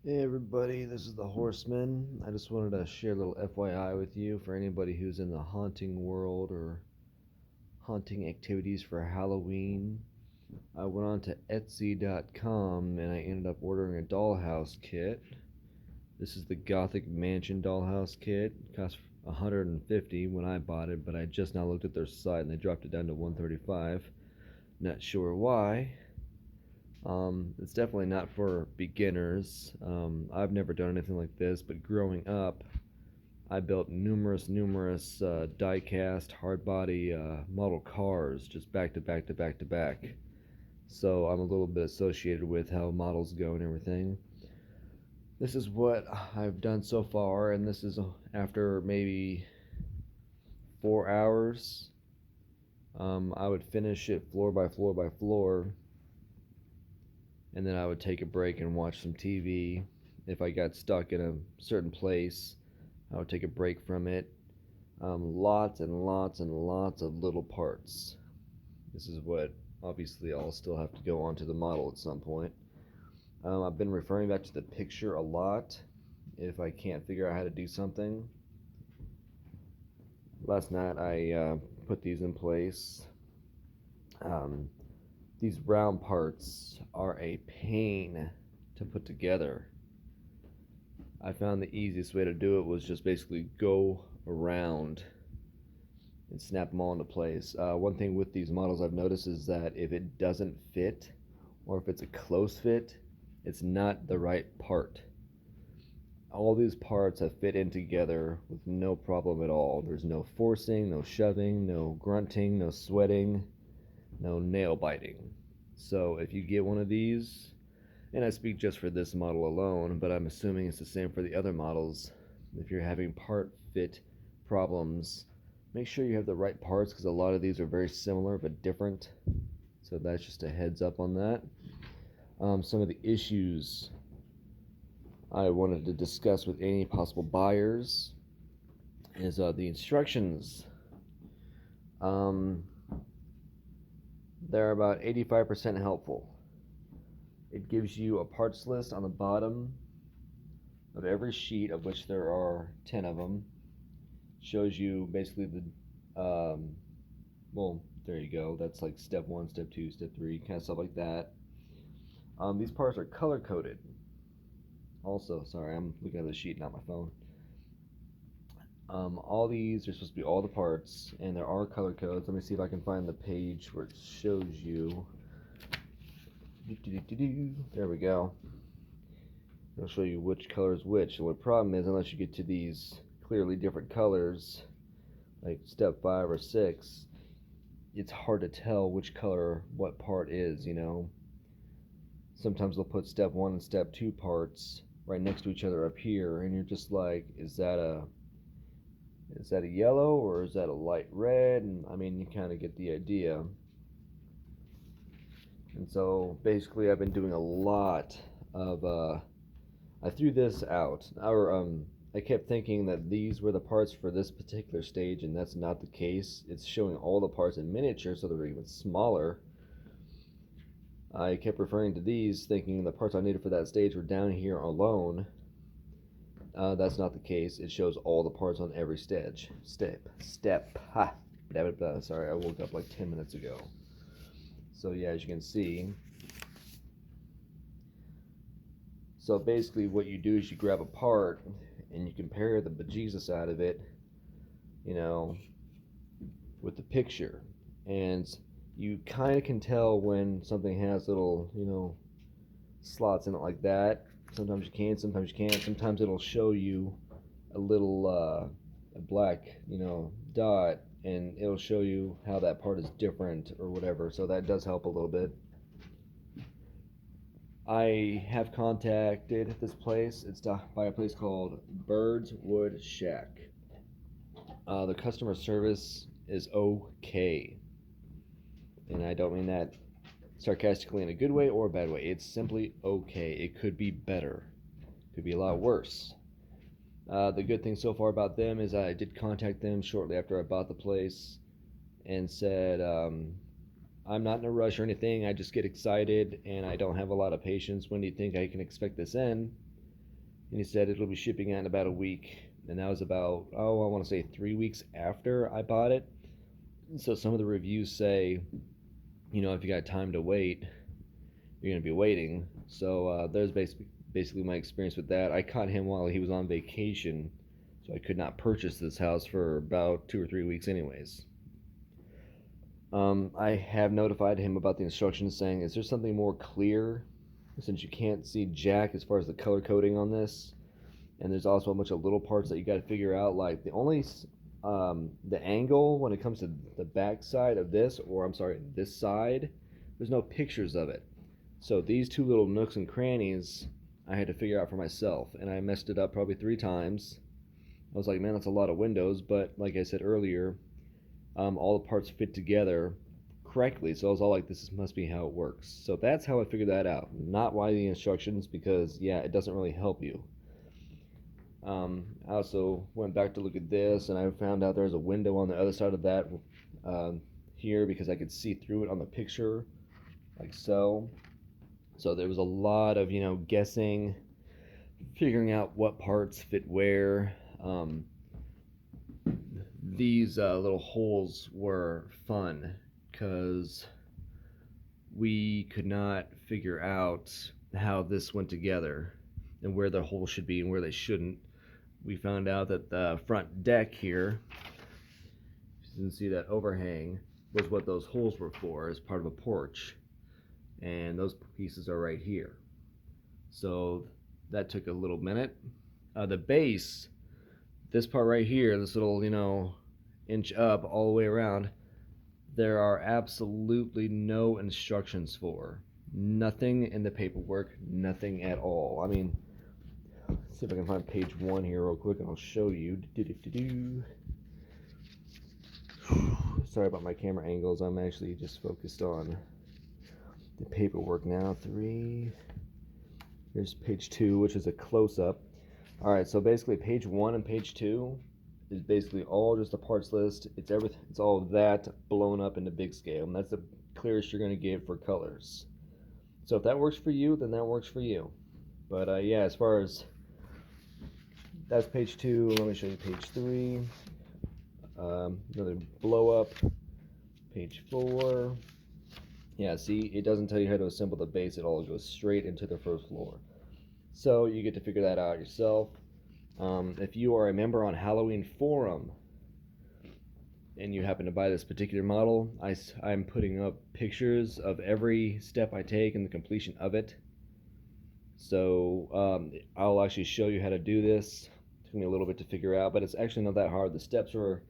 Hey everybody, this is the Horseman. I just wanted to share a little FYI with you for anybody who's in the haunting world or haunting activities for Halloween. I went on to Etsy.com and I ended up ordering a dollhouse kit. This is the Gothic Mansion dollhouse kit. It cost 150 when I bought it, but I just now looked at their site and they dropped it down to 135. Not sure why. It's definitely not for beginners. I've never done anything like this, but growing up, I built numerous die-cast hard body model cars just back to back to back to back. So I'm a little bit associated with how models go and everything. This is what I've done so far, and this is after maybe 4 hours. I would finish it floor by floor by floor, and then I would take a break and watch some TV. If I got stuck in a certain place, I would take a break from it. Lots and lots and lots of little parts. This is what obviously I'll still have to go onto the model at some point. I've been referring back to the picture a lot if I can't figure out how to do something. Last night I put these in place. Um, these round parts are a pain to put together. I found the easiest way to do it was just basically go around and snap them all into place. One thing with these models I've noticed is that if it doesn't fit, or if it's a close fit, it's not the right part. All these parts have fit in together with no problem at all. There's no forcing, no shoving, no grunting, no sweating, no nail biting. So if you get one of these, and I speak just for this model alone, but I'm assuming it's the same for the other models, if you're having part fit problems, make sure you have the right parts because a lot of these are very similar but different. So that's just a heads up on that. Some of the issues I wanted to discuss with any possible buyers is the instructions. Um, they're about 85% helpful. It gives you a parts list on the bottom of every sheet, of which there are 10 of them. Shows you basically well, there you go. That's like step one, step two, step three, kind of stuff like that. These parts are color coded. Also, sorry, I'm looking at the sheet, not my phone. All these are supposed to be all the parts, and there are color codes. Let me see if I can find the page where it shows you. There we go. It'll show you which color is which. So the problem is, unless you get to these clearly different colors, like step 5 or 6, it's hard to tell which color what part is. Sometimes they'll put step 1 and step 2 parts right next to each other up here, and you're just like, is that a yellow or is that a light red? And I mean, you kind of get the idea. And so basically, I've been doing a lot of. I threw this out, I kept thinking that these were the parts for this particular stage, and that's not the case. It's showing all the parts in miniature, so they're even smaller. I kept referring to these, thinking the parts I needed for that stage were down here alone. That's not the case. It shows all the parts on every stage. Step. Ha! Blah, blah, blah. Sorry, I woke up like 10 minutes ago. So yeah, as you can see. So basically what you do is you grab a part and you compare the bejesus out of it, you know, with the picture. And you kind of can tell when something has little, slots in it like that. Sometimes you can, sometimes you can't. Sometimes it'll show you a little a black, dot, and it'll show you how that part is different or whatever. So that does help a little bit. I have contacted this place. It's by a place called Bird's Wood Shack. The customer service is okay, and I don't mean that sarcastically in a good way or a bad way. It's simply okay. It could be better. Could be a lot worse. The good thing so far about them is I did contact them shortly after I bought the place and said, I'm not in a rush or anything. I just get excited and I don't have a lot of patience. When do you think I can expect this in? and he said it'll be shipping out in about a week. And that was about, I want to say 3 weeks after I bought it. So some of the reviews say, if you got time to wait, you're going to be waiting. So there's basically my experience with that. I caught him while he was on vacation, so I could not purchase this house for about 2 or 3 weeks anyways. I have notified him about the instructions, saying, is there something more clear, since you can't see jack as far as the color coding on this? And there's also a bunch of little parts that you got to figure out, like the angle when it comes to the back side of this, or I'm sorry, this side, there's no pictures of it. So these two little nooks and crannies I had to figure out for myself, and I messed it up probably 3 times. I was like, man, that's a lot of windows, but like I said earlier, all the parts fit together correctly, so I was all like, this must be how it works. So that's how I figured that out, not why the instructions, because yeah, it doesn't really help you. I also went back to look at this, and I found out there's a window on the other side of that here, because I could see through it on the picture, like so. So there was a lot of, guessing, figuring out what parts fit where. These little holes were fun, because we could not figure out how this went together and where the holes should be and where they shouldn't. We found out that the front deck here, you can see that overhang, was what those holes were for, as part of a porch, and those pieces are right here. So that took a little minute. The base, this part right here, this little inch up all the way around, there are absolutely no instructions for. Nothing in the paperwork, nothing at all. I mean, let's see if I can find page 1 here real quick and I'll show you. Sorry about my camera angles. I'm actually just focused on the paperwork now. 3. Here's page 2, which is a close-up. Alright, so basically page 1 and page 2 is basically all just a parts list. It's everything. It's all of that blown up into big scale, and that's the clearest you're going to get for colors. So if that works for you, then that works for you. But yeah, as far as that's page 2, let me show you page 3. Another blow up. Page 4. Yeah, see, it doesn't tell you how to assemble the base at all. It goes straight into the first floor. So you get to figure that out yourself. If you are a member on Halloween Forum and you happen to buy this particular model, I'm putting up pictures of every step I take in the completion of it. So I'll actually show you how to do this. It took me a little bit to figure out, but it's actually not that hard. The steps were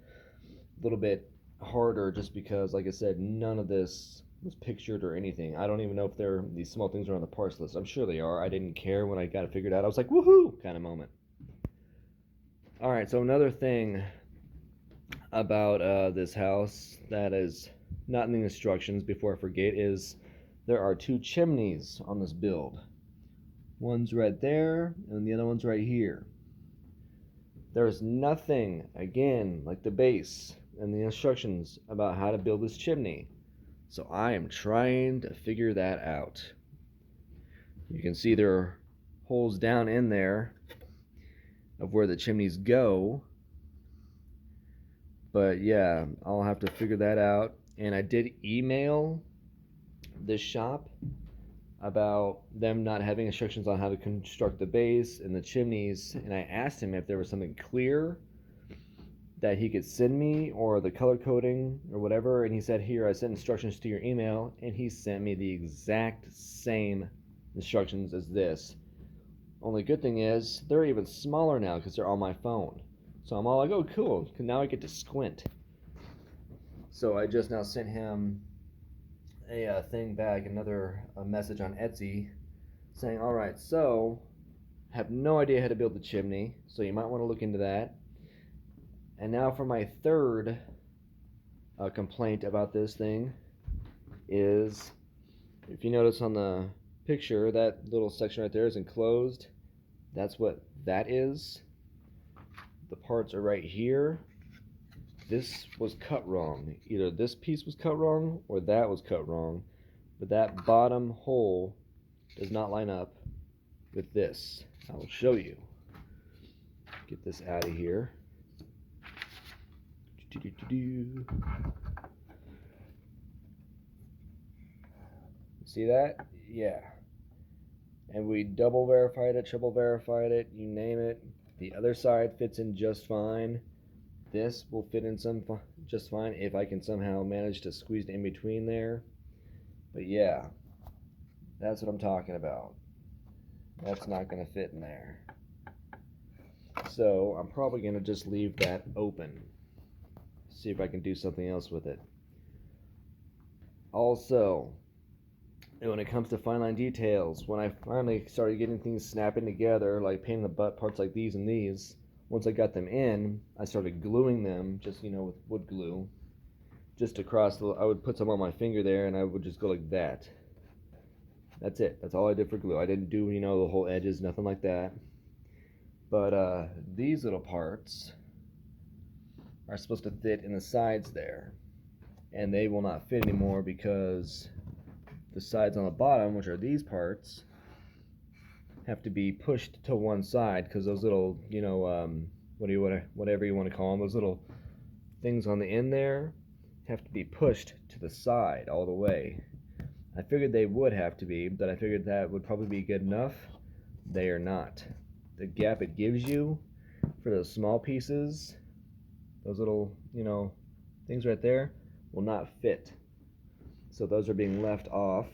a little bit harder just because, like I said, none of this was pictured or anything. I don't even know if these small things are on the parts list. I'm sure they are. I didn't care when I got it figured out. I was like, woohoo, kind of moment. Alright, so another thing about this house that is not in the instructions, before I forget, is there are 2 chimneys on this build. One's right there, and the other one's right here. There's nothing, again, like the base and the instructions about how to build this chimney. So I am trying to figure that out. You can see there are holes down in there of where the chimneys go. But yeah, I'll have to figure that out. And I did email this shop about them not having instructions on how to construct the base and the chimneys, and I asked him if there was something clear that he could send me, or the color coding or whatever, and he said, here, I sent instructions to your email, and he sent me the exact same instructions as this. Only good thing is they're even smaller now because they're on my phone. So I'm all like, oh cool, now I get to squint. So I just now sent him a thing back, a message on Etsy saying, alright, so have no idea how to build the chimney, so you might want to look into that. And now for my third complaint about this thing is, if you notice on the picture, that little section right there is enclosed. That's what that is. The parts are right here. This was cut wrong. Either this piece was cut wrong or that was cut wrong. But that bottom hole does not line up with this. I will show you. Get this out of here. See that? Yeah. And we double verified it, triple verified it, you name it. The other side fits in just fine. This will fit in just fine if I can somehow manage to squeeze it in between there. But yeah, that's what I'm talking about. That's not going to fit in there. So I'm probably going to just leave that open. See if I can do something else with it. Also, when it comes to fine line details, when I finally started getting things snapping together, like painting the butt parts like these and these, once I got them in, I started gluing them, just, with wood glue, just across I would put some on my finger there, and I would just go like that. That's it. That's all I did for glue. I didn't do, the whole edges, nothing like that. But these little parts are supposed to fit in the sides there, and they will not fit anymore because the sides on the bottom, which are these parts, have to be pushed to one side because those little, whatever you want to call them, those little things on the end there have to be pushed to the side all the way. I figured they would have to be, but I figured that would probably be good enough. They are not. The gap it gives you for those small pieces, those little, things right there, will not fit. So those are being left off.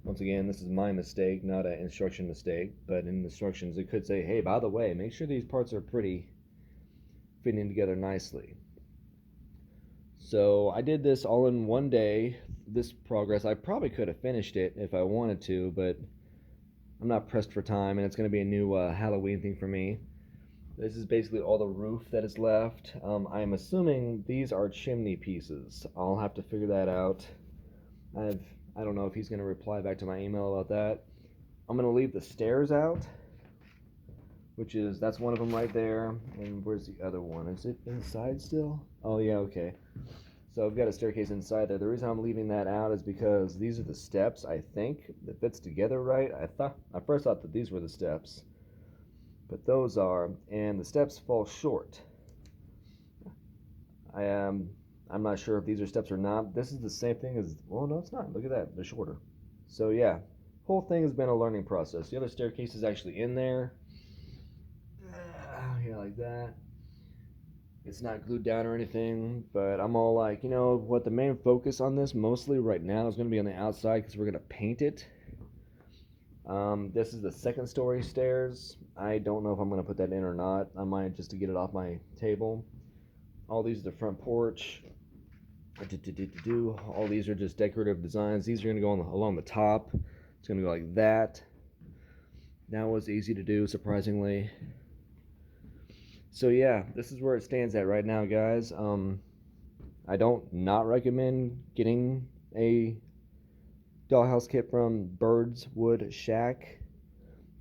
Once again, this is my mistake, not an instruction mistake, but in instructions it could say, hey, by the way, make sure these parts are pretty fitting together nicely. So I did this all in one day, this progress. I probably could have finished it if I wanted to, but I'm not pressed for time, and it's going to be a new Halloween thing for me. This is basically all the roof that is left. I'm assuming these are chimney pieces. I'll have to figure that out. I don't know if he's going to reply back to my email about that. I'm going to leave the stairs out, that's one of them right there. And where's the other one? Is it inside still? Oh, yeah, okay. So I've got a staircase inside there. The reason I'm leaving that out is because these are the steps, I think, that fits together right. I first thought that these were the steps, but those are, and the steps fall short. I'm not sure if these are steps or not. This is the same thing as, well, no, it's not. Look at that. They're shorter. So, yeah, whole thing has been a learning process. The other staircase is actually in there. Yeah, like that. It's not glued down or anything, but I'm all like, what, the main focus on this mostly right now is going to be on the outside because we're going to paint it. This is the second story stairs. I don't know if I'm going to put that in or not. I might just to get it off my table. All these are the front porch. All these are just decorative designs. These are going to go along the top. It's going to go like that. That was easy to do, surprisingly. So yeah, this is where it stands at right now, guys. I don't not recommend getting a dollhouse kit from Bird's Wood Shack,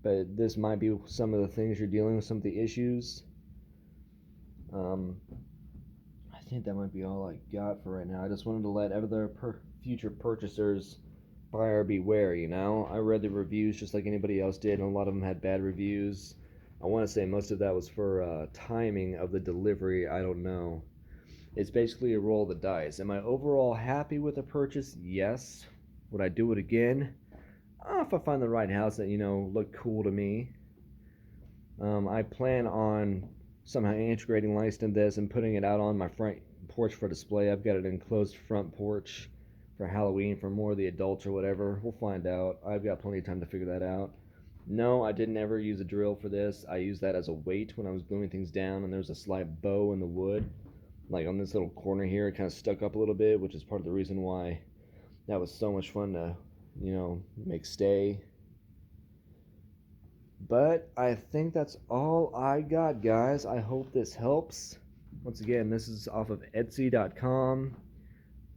but this might be some of the things you're dealing with, some of the issues. I think that might be all I got for right now. I just wanted to let other future purchasers buyer beware, I read the reviews just like anybody else did, and a lot of them had bad reviews. I want to say most of that was for timing of the delivery. I don't know. It's basically a roll of the dice. Am I overall happy with the purchase? Yes. Would I do it again? If I find the right house that, looked cool to me. I plan on somehow integrating lights in this and putting it out on my front porch for display. I've got an enclosed front porch for Halloween for more of the adults or whatever. We'll find out. I've got plenty of time to figure that out. No, I didn't ever use a drill for this. I used that as a weight when I was gluing things down, and there's a slight bow in the wood. Like on this little corner here, it kind of stuck up a little bit, which is part of the reason why that was so much fun to, make stay. But I think that's all I got, guys. I hope this helps. Once again, this is off of Etsy.com.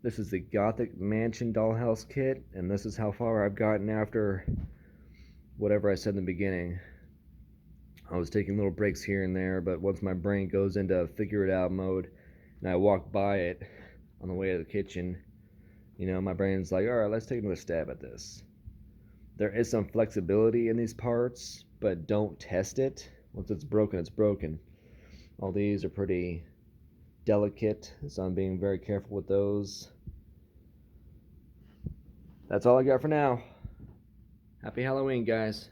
This is the Gothic Mansion Dollhouse Kit, and this is how far I've gotten after whatever I said in the beginning. I was taking little breaks here and there, but once my brain goes into figure it out mode and I walk by it on the way to the kitchen, my brain's like, all right, let's take another stab at this. There is some flexibility in these parts, but don't test it. Once it's broken, it's broken. All these are pretty delicate, so I'm being very careful with those. That's all I got for now. Happy Halloween, guys.